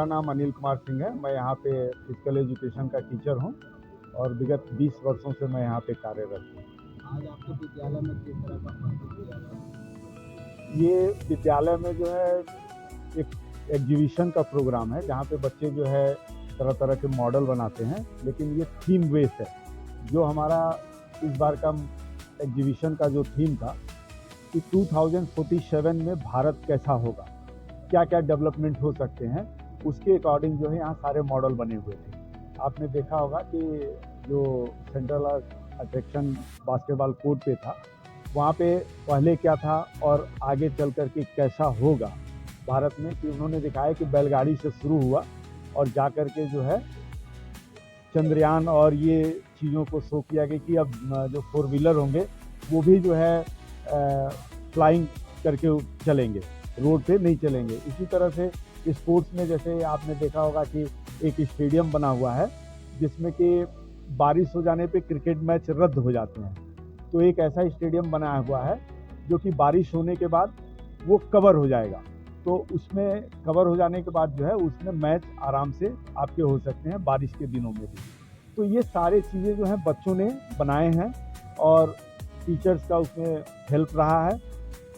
मेरा नाम अनिल कुमार सिंह है। मैं यहाँ पे फिजिकल एजुकेशन का टीचर हूँ और विगत 20 वर्षों से मैं यहाँ पे कार्यरत हूँ। आज आपके विद्यालय में किस तरह का आयोजन किया गया? ये विद्यालय में जो है एक एग्जीबिशन का प्रोग्राम है जहाँ पे बच्चे जो है तरह तरह के मॉडल बनाते हैं, लेकिन ये थीम बेस्ड है। जो हमारा इस बार का एग्जीबिशन का जो थीम था कि 2047 में भारत कैसा होगा, क्या क्या डेवलपमेंट हो सकते हैं, उसके अकॉर्डिंग जो है यहाँ सारे मॉडल बने हुए थे। आपने देखा होगा कि जो सेंट्रल अट्रैक्शन बास्केटबॉल कोर्ट पे था, वहाँ पे पहले क्या था और आगे चल कर के कैसा होगा भारत में, कि उन्होंने दिखाया कि बैलगाड़ी से शुरू हुआ और जा कर के जो है चंद्रयान और ये चीज़ों को शो किया गया कि अब जो 4 व्हीलर होंगे वो भी जो है फ्लाइंग करके चलेंगे, रोड पे नहीं चलेंगे। इसी तरह से स्पोर्ट्स में जैसे आपने देखा होगा कि एक स्टेडियम बना हुआ है जिसमें कि बारिश हो जाने पे क्रिकेट मैच रद्द हो जाते हैं, तो एक ऐसा स्टेडियम बनाया हुआ है जो कि बारिश होने के बाद वो कवर हो जाएगा, तो उसमें कवर हो जाने के बाद जो है उसमें मैच आराम से आपके हो सकते हैं बारिश के दिनों में भी। तो ये सारे चीज़ें जो हैं बच्चों ने बनाए हैं और टीचर्स का उसमें हेल्प रहा है,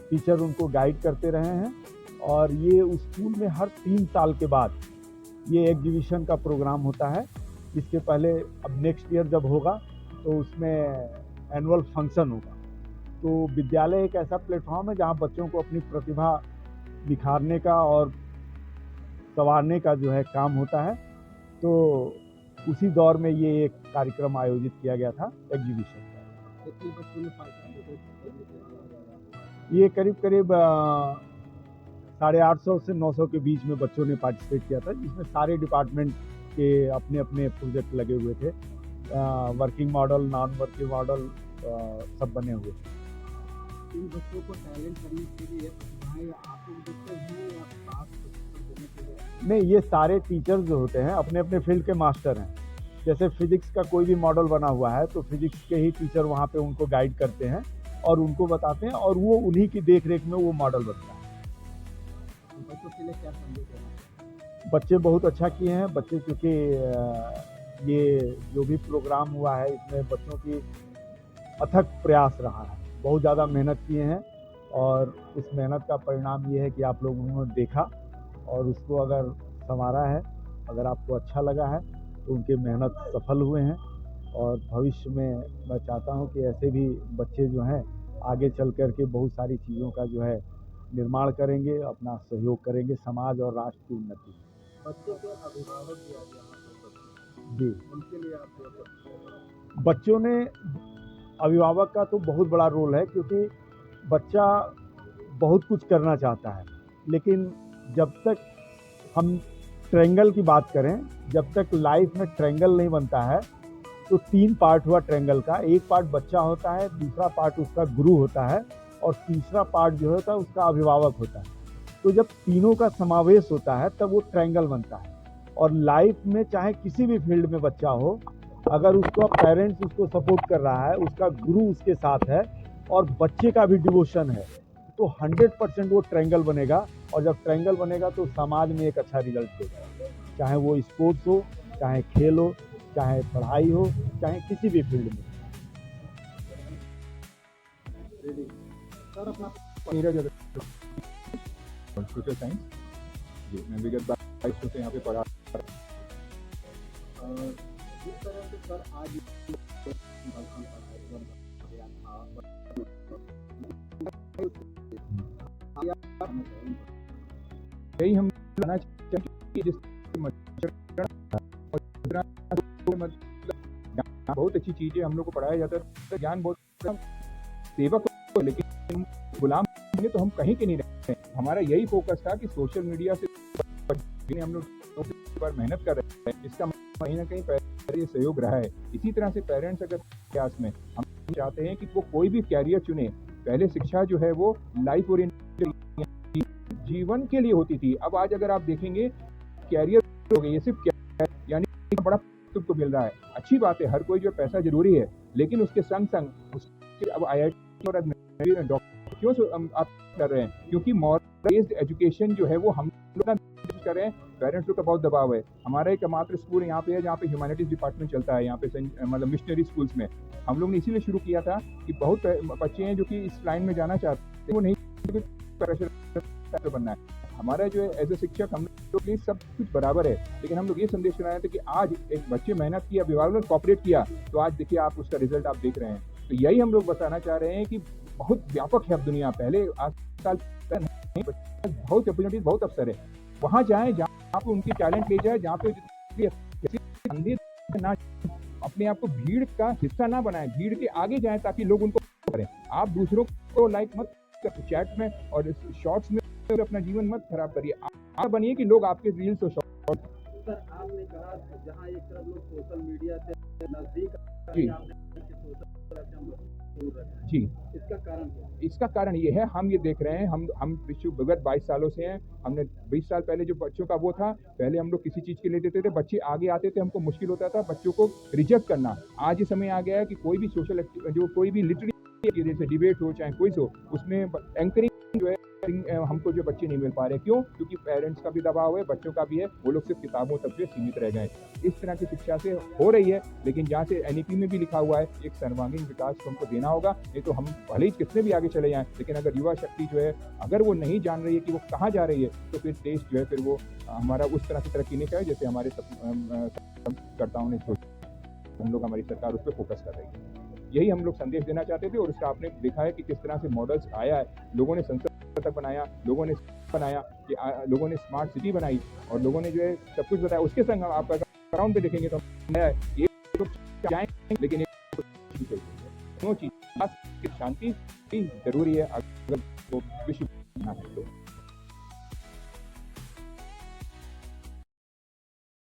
टीचर उनको गाइड करते रहे हैं। और ये स्कूल में हर 3 साल के बाद ये एग्जीबिशन का प्रोग्राम होता है। इसके पहले अब नेक्स्ट ईयर जब होगा तो उसमें एनुअल फंक्शन होगा। तो विद्यालय एक ऐसा प्लेटफॉर्म है जहाँ बच्चों को अपनी प्रतिभा निखारने का और संवारने का जो है काम होता है। तो उसी दौर में ये एक कार्यक्रम आयोजित किया गया था एग्जीबिशन का। कितने बच्चों ने पार्टिसिपेट किया? ये करीब करीब 850 से 900 के बीच में बच्चों ने पार्टिसिपेट किया था, जिसमें सारे डिपार्टमेंट के अपने अपने प्रोजेक्ट लगे हुए थे। Working model, non working model सब बने हुए थे। इन बच्चों को टैलेंट करने के लिए प्रतिभाएं आप लोग देखते हैं या खास प्रशिक्षण देने के लिए? नहीं, ये सारे टीचर्स जो होते हैं अपने अपने फील्ड के मास्टर हैं। जैसे फिजिक्स का कोई भी मॉडल बना हुआ है तो फिजिक्स के ही टीचर वहाँ पे उनको गाइड करते हैं और उनको बताते हैं और वो उन्हीं की देख रेख में वो मॉडल बनता है। बच्चों के लिए क्या संदेश देना? बच्चे बहुत अच्छा किए हैं। बच्चे चूँकि ये जो भी प्रोग्राम हुआ है इसमें बच्चों की अथक प्रयास रहा है, बहुत ज़्यादा मेहनत किए हैं और उस मेहनत का परिणाम ये है कि आप लोगों ने देखा और उसको अगर संवारा है, अगर आपको अच्छा लगा है तो उनकी मेहनत सफल हुए हैं। और भविष्य में मैं चाहता हूँ कि ऐसे भी बच्चे जो हैं आगे चल कर के बहुत सारी चीज़ों का जो है निर्माण करेंगे, अपना सहयोग करेंगे समाज और राष्ट्र की उन्नति में। बच्चों के अभिभावक भी आज यहाँ पर उपस्थित हैं। जी, उनके लिए आप क्या कहते हैं? बच्चों ने अभिभावक का तो बहुत बड़ा रोल है, क्योंकि बच्चा बहुत कुछ करना चाहता है, लेकिन जब तक हम ट्रायंगल की बात करें, जब तक लाइफ में ट्रायंगल नहीं बनता है तो 3 पार्ट हुआ ट्रायंगल का। एक पार्ट बच्चा होता है, दूसरा पार्ट उसका गुरु होता है और तीसरा पार्ट जो होता है उसका अभिभावक होता है। तो जब तीनों का समावेश होता है तब वो ट्रायंगल बनता है। और लाइफ में चाहे किसी भी फील्ड में बच्चा हो, अगर उसका पेरेंट्स उसको सपोर्ट कर रहा है, उसका गुरु उसके साथ है और बच्चे का भी डिवोशन है, तो 100% वो ट्रायंगल बनेगा। और जब ट्रायंगल बनेगा तो समाज में एक अच्छा रिजल्ट देगा, चाहे वो स्पोर्ट्स हो, चाहे खेल हो, चाहे पढ़ाई हो, चाहे किसी भी फील्ड में। सर अपना नीरज कंप्यूटर साइंस जी, मैं विगत 22 से यहाँ पे पढ़ा। जिस तरह से सर आज यही हम कहना चाहते हैं कि जिस बहुत अच्छी चीजें हम लोग को पढ़ाया जाता है, ज्ञान बहुत सेवक हो, लेकिन गुलाम होंगे तो हम कहीं के नहीं रहते। हमारा यही फोकस था कि सोशल मीडिया से हम लोग बार मेहनत कर रहे हैं, इसका कहीं ना कहीं ये सहयोग रहा है। इसी तरह से पेरेंट्स अगर प्रयास में हम चाहते हैं कि वो कोई भी कैरियर चुने, पहले शिक्षा जो है वो लाइफ ओरिएंटेड जीवन के लिए होती थी। अब आज अगर आप देखेंगे कैरियर हो गई, ये सिर्फ यानी बड़ा तुमको मिल रहा है, अच्छी बात है, हर कोई जो पैसा जरूरी है, लेकिन उसके संग संग उसके अब IIT और डॉक्टर क्यों आप कर रहे हैं, क्योंकि मॉरल बेस्ड एजुकेशन जो है वो हम लोग कर रहे हैं, पेरेंट्स लोग का बहुत दबाव है। हमारा एक मात्र स्कूल यहाँ पे है जहाँ पे ह्यूमैनिटीज़ डिपार्टमेंट चलता है, यहाँ पे मतलब मिशनरी स्कूल्स में। हम लोग ने इसीलिए शुरू किया था कि बहुत बच्चे हैं जो कि इस लाइन में जाना चाहते हैं, वो नहीं प्रेशर बनना है। हमारा जो है एज ए शिक्षक हम लोग के लिए सब कुछ बराबर है, लेकिन हम लोग ये संदेश कराए थे कि आज एक बच्चे मेहनत किया, अभिभावक ने कॉपरेट किया, तो आज देखिए आप उसका रिजल्ट आप देख रहे हैं। तो यही हम लोग बताना चाह रहे हैं कि बहुत व्यापक है अब दुनिया। पहले आज साल बहुत अपॉर्चुनिटीज, बहुत अवसर है। वहाँ जाएं जहाँ पे उनकी टैलेंट ले जाए, जहाँ पे अंधे ना, अपने आप को भीड़ का हिस्सा ना बनाएं, भीड़ के आगे जाएं ताकि लोग उनको करें। आप दूसरों को लाइक मत चैट में और शॉर्ट्स में अपना जीवन मत खराब करिए। आप बनिए कि लोग आपके रील्स और शॉर्ट। सर आपने कहा जहाँ एक तरफ लोग सोशल मीडिया से नजदीक जी जी, इसका कारण क्या? इसका कारण ये है, हम ये देख रहे हैं, हम विगत 22 सालों से हैं। हमने 20 साल पहले जो बच्चों का वो था, पहले हम लोग किसी चीज़ के लिए देते थे, बच्चे आगे आते थे, हमको मुश्किल होता था बच्चों को रिजेक्ट करना। आज ये समय आ गया है कि कोई भी सोशल जो कोई भी लिटरेरी जैसे डिबेट हो चाहे कोई हो, उसमें एंकरिंग जो है हमको जो बच्चे नहीं मिल पा रहे। क्यों? क्योंकि पेरेंट्स का भी दबाव है, बच्चों का भी है, वो लोग सिर्फ किताबों तक जो सीमित रह गए। इस तरह की शिक्षा से हो रही है, लेकिन जहाँ से एनईपी में भी लिखा हुआ है एक सर्वांगीण विकास को हमको देना होगा। नहीं तो हम भले ही कितने भी आगे चले जाएं, लेकिन अगर युवा शक्ति जो है अगर वो नहीं जान रही है कि वो कहाँ जा रही है, तो फिर देश जो है फिर वो हमारा उस तरह की तरक्की नहीं करे जैसे हमारे कर्ताओं ने सोचा। हम लोग, हमारी सरकार उस पर फोकस कर रही है। यही हम लोग संदेश देना चाहते थे, और उसका आपने देखा है कि किस तरह से मॉडल्स आया है। लोगों ने संसद तक बनाया, लोगों ने बनाया, कि लोगों ने स्मार्ट सिटी बनाई, और लोगों ने जो है सब कुछ बताया। उसके संग आप ग्राउंड पे देखेंगे तो ये जाएंगे, लेकिन दोनों चीज शांति जरूरी है अगर वो विश्व